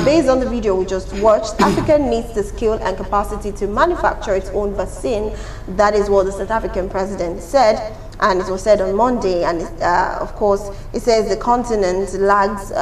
based on the video we just watched, Africa needs the skill and capacity to manufacture its own vaccine. That is what the South African president said, and it was said on Monday. And of course, it says the continent lags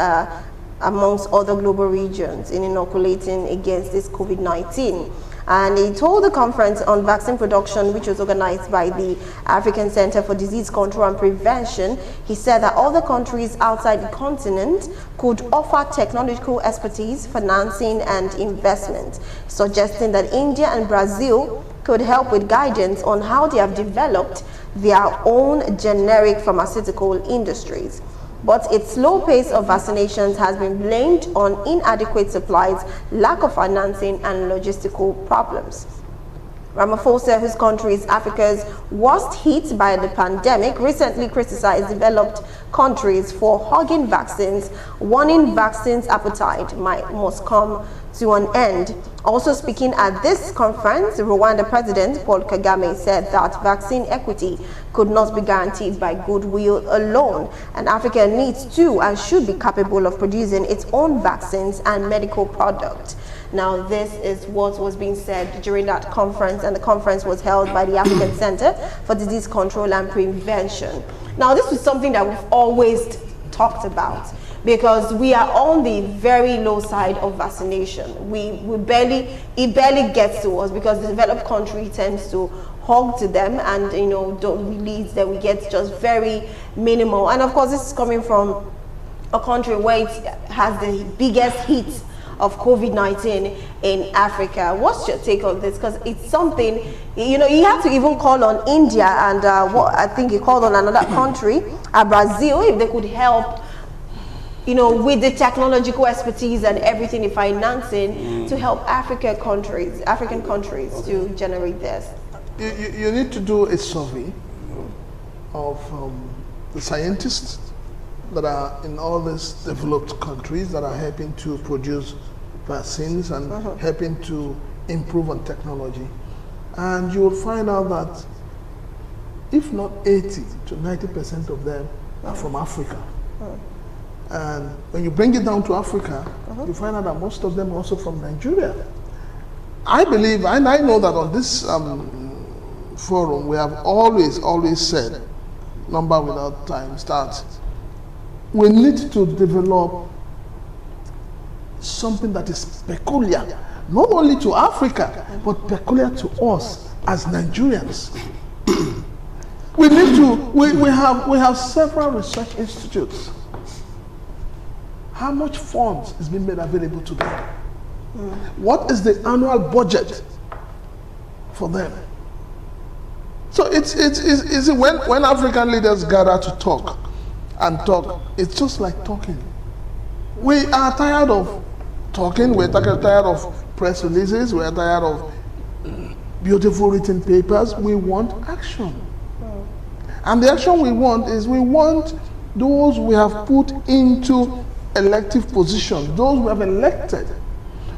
amongst other global regions in inoculating against this COVID-19. And he told the conference on vaccine production, which was organized by the African Center for Disease Control and Prevention, he said that other countries outside the continent could offer technological expertise, financing, and investment, suggesting that India and Brazil could help with guidance on how they have developed their own generic pharmaceutical industries. But its slow pace of vaccinations has been blamed on inadequate supplies, lack of financing, and logistical problems. Ramaphosa, whose country is Africa's worst hit by the pandemic, recently criticized developed countries for hogging vaccines, warning vaccines appetite must come to an end. Also speaking at this conference, Rwanda President Paul Kagame said that vaccine equity could not be guaranteed by goodwill alone, and Africa needs to and should be capable of producing its own vaccines and medical products. Now, this is what was being said during that conference, and the conference was held by the African Center for Disease Control and Prevention. Now, this is something that we've always talked about, because we are on the very low side of vaccination. It barely gets to us, because the developed country tends to hog to them and don't release them. We get just very minimal. And of course, this is coming from a country where it has the biggest hit of COVID-19 in Africa. What's your take on this? Because it's something, you have to even call on India and what I think you called on another country, Brazil, if they could help, with the technological expertise and everything, the financing, to help African countries to generate this. You need to do a survey of the scientists that are in all these developed countries that are helping to produce vaccines and helping to improve on technology. And you will find out that if not 80 to 90% of them are from Africa. And when you bring it down to Africa, you find out that most of them are also from Nigeria. I believe, and I know that on this forum, we have always said, number without time starts, we need to develop something that is peculiar, not only to Africa, but peculiar to us as Nigerians. We need to, we have several research institutes. How much funds is being made available to them? What is the annual budget for them? So it's when African leaders gather to talk, it's just like talking. We are tired of talking, we're tired of press releases, we're tired of beautiful written papers. We want action. And the action we want those we have put into elective positions, those we have elected,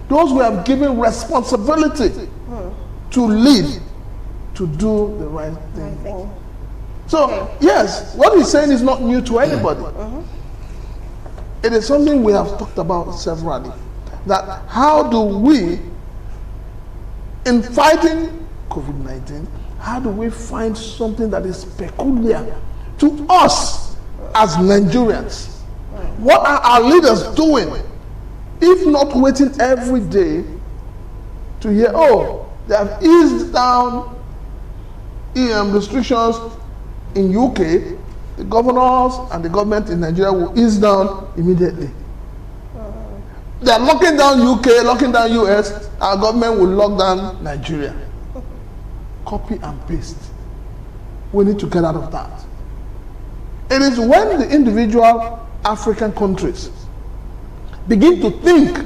those we have given responsibility to lead, to do the right thing. So, yes, what he's saying is not new to anybody. It is something we have talked about severally. That how do we, in fighting COVID-19, how do we find something that is peculiar to us as Nigerians? What are our leaders doing? If not waiting every day to hear, they have eased down restrictions in UK, the governors and the government in Nigeria will ease down immediately. They are locking down UK, locking down US, our government will lock down Nigeria. Copy and paste. We need to get out of that. It is when the individual African countries begin to think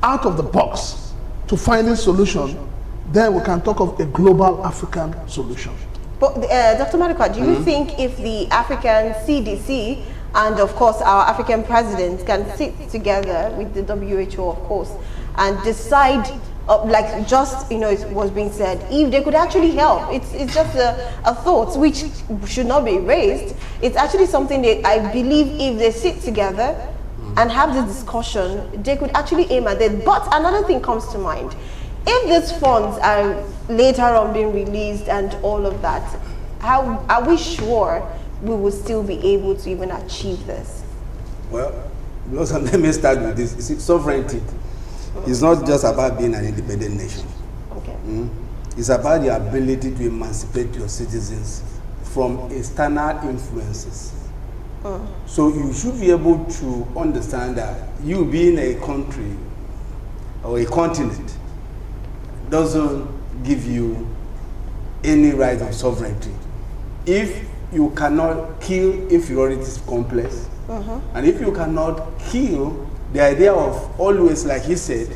out of the box to find a solution, then we can talk of a global African solution. But Dr. Maduka, do you think if the African CDC and of course our African president can sit together with the WHO, of course, and decide, it was being said, if they could actually help? It's just a thought which should not be raised. It's actually something that I believe if they sit together and have this discussion, they could actually aim at it. But another thing comes to mind. If these funds are later on being released and all of that, how are we sure we will still be able to even achieve this? Well, let me start with this. You see, sovereignty is not just about being an independent nation. Okay. It's about the ability to emancipate your citizens from external influences. So you should be able to understand that you being a country or a continent doesn't give you any right of sovereignty. If you cannot kill inferiority complex, and if you cannot kill the idea of always, like he said,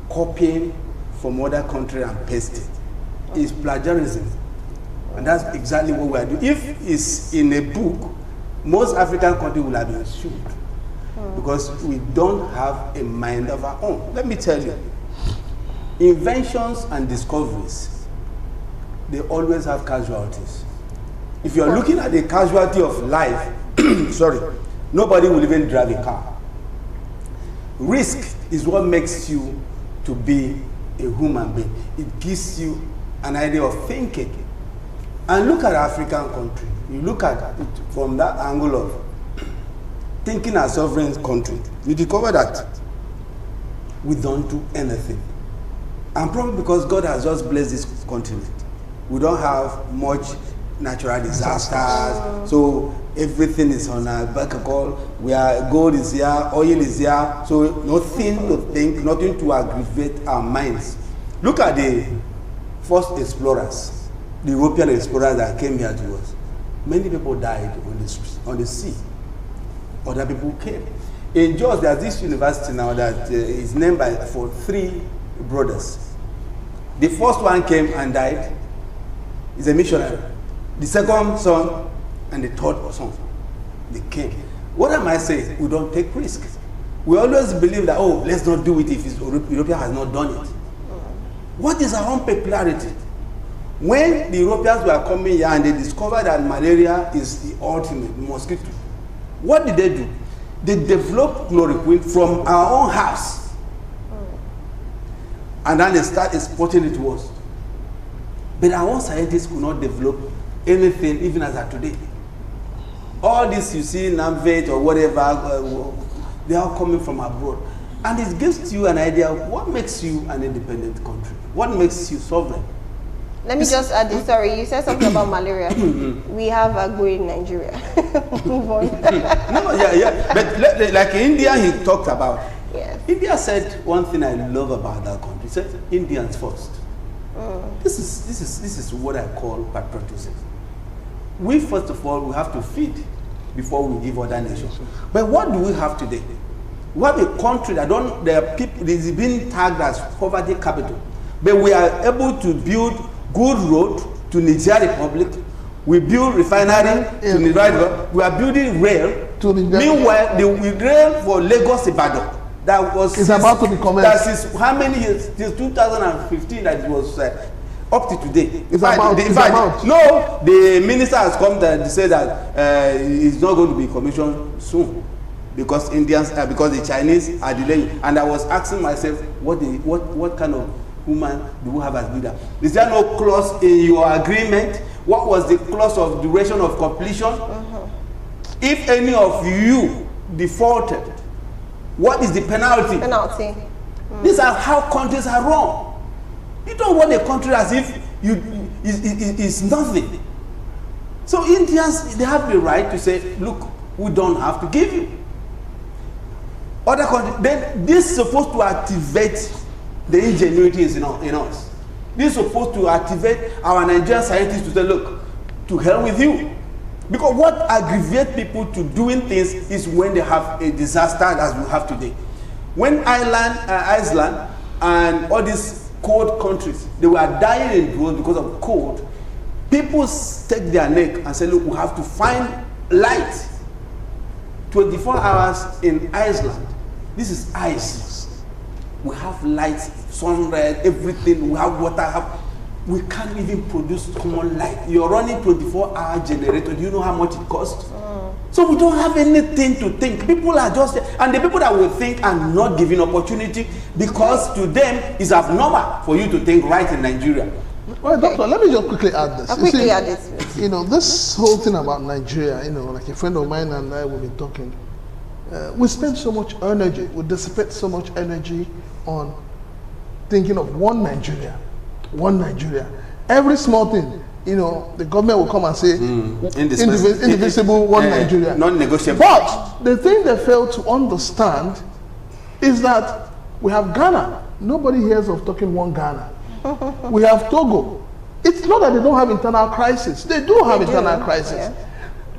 copying from other country and pasting, is plagiarism. And that's exactly what we are doing. If it's in a book, most African countries will have been sued because we don't have a mind of our own. Let me tell you, inventions and discoveries, they always have casualties. If you're looking at the casualty of life, sorry, nobody will even drive a car. Risk is what makes you to be a human being. It gives you an idea of thinking. And look at African country. You look at it from that angle of thinking as sovereign country. You discover that we don't do anything. And probably because God has just blessed this continent. We don't have much natural disasters. So everything is on our back of all. Gold is here, oil is here. So nothing to think, nothing to aggravate our minds. Look at the first explorers, the European explorers that came here to us. Many people died on the sea. Other people came. In Jos, there's this university now that is named for 3 brothers. The first one came and died. He's a missionary. The second son and the third son, they came. What am I saying? We don't take risks. We always believe that, oh, let's not do it if European has not done it. What is our own peculiarity? When the Europeans were coming here and they discovered that malaria is the ultimate mosquito, what did they do? They developed chloroquine from our own house. And then they start exporting it to us. But our own scientists could not develop anything even as of today. All this you see in Namvet or whatever, they are coming from abroad. And it gives you an idea of what makes you an independent country. What makes you sovereign. Let me just add this. Sorry, you said something about malaria. We have agbo in Nigeria. Move on. No, yeah. But like India, he talked about. Yes. India said one thing I love about that country. He said Indians first. This is what I call patriotism. We first of all we have to feed before we give other nations. But what do we have today? We have a country that there are people is being tagged as poverty capital, but we are able to build good road to Niger Republic. We build refinery to Niger Republic. We are building rail. Meanwhile, the rail for Lagos Ibadan that was about to be commenced. That is how many years? Since 2015 that it was up to today. No, the minister has come to say that it's not going to be commissioned soon because because the Chinese are delaying. And I was asking myself, what kind of woman do we have as leader? Is there no clause in your agreement? What was the clause of duration of completion? If any of you defaulted, what is the penalty? These are how countries are run. You don't run a country as if it's nothing. So Indians, they have the right to say, look, we don't have to give you. Other countries, then this is supposed to activate the ingenuity in us. This is supposed to activate our Nigerian scientists to say, look, to hell with you. Because what aggravates people to doing things is when they have a disaster as we have today. When Iceland and all these cold countries, they were dying in droves because of cold, people take their neck and say, look, we have to find light. 24 hours in Iceland. This is ice. We have light, sunrise, everything. We have water. We can't even produce common light. You're running 24-hour generator. Do you know how much it costs? So we don't have anything to think. People are just, and the people that will think are not given opportunity because to them it's abnormal for you to think right in Nigeria. Well, Doctor, let me just quickly add this. Quickly add this. You know, this whole thing about Nigeria, you know, like a friend of mine and I will be talking, we spend so much energy, we dissipate so much energy on thinking of one Nigeria. One Nigeria. Every small thing, you know, the government will come and say, indivisible, one Nigeria. Non-negotiable. But the thing they fail to understand is that we have Ghana. Nobody hears of talking one Ghana. We have Togo. It's not that they don't have internal crisis. They do have internal crisis. Yeah.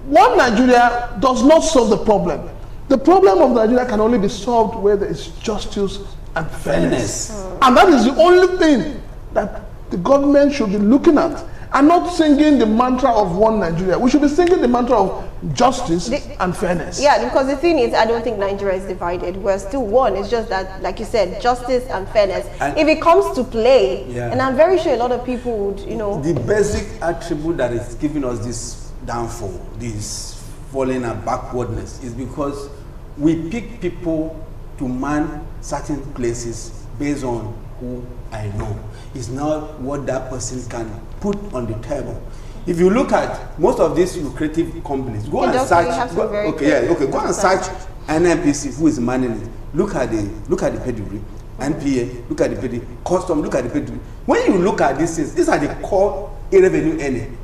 One Nigeria does not solve the problem. The problem of Nigeria can only be solved where there is justice and fairness. And that is the only thing that the government should be looking at, and not singing the mantra of one Nigeria. We should be singing the mantra of justice and fairness. Yeah, because the thing is, I don't think Nigeria is divided. We're still one. It's just that, like you said, justice and fairness. And if it comes to play, and I'm very sure a lot of people would, you know. The basic attribute that is giving us this downfall, this falling and backwardness, is because we pick people to man certain places based on who I know. It's not what that person can put on the table. If you look at most of these lucrative companies, go and search. Go and search NNPC, who is manning it. Look at the pedigree. NPA, look at the pedigree. Custom, look at the pedigree. When you look at these things, these are the core revenue earning,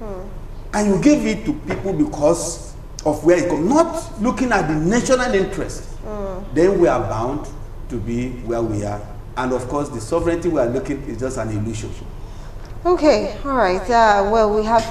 and you give it to people because of where it comes, not looking at the national interest. Then we are bound to be where we are. And of course, the sovereignty we are looking is just an illusion. Okay, all right. Well, we have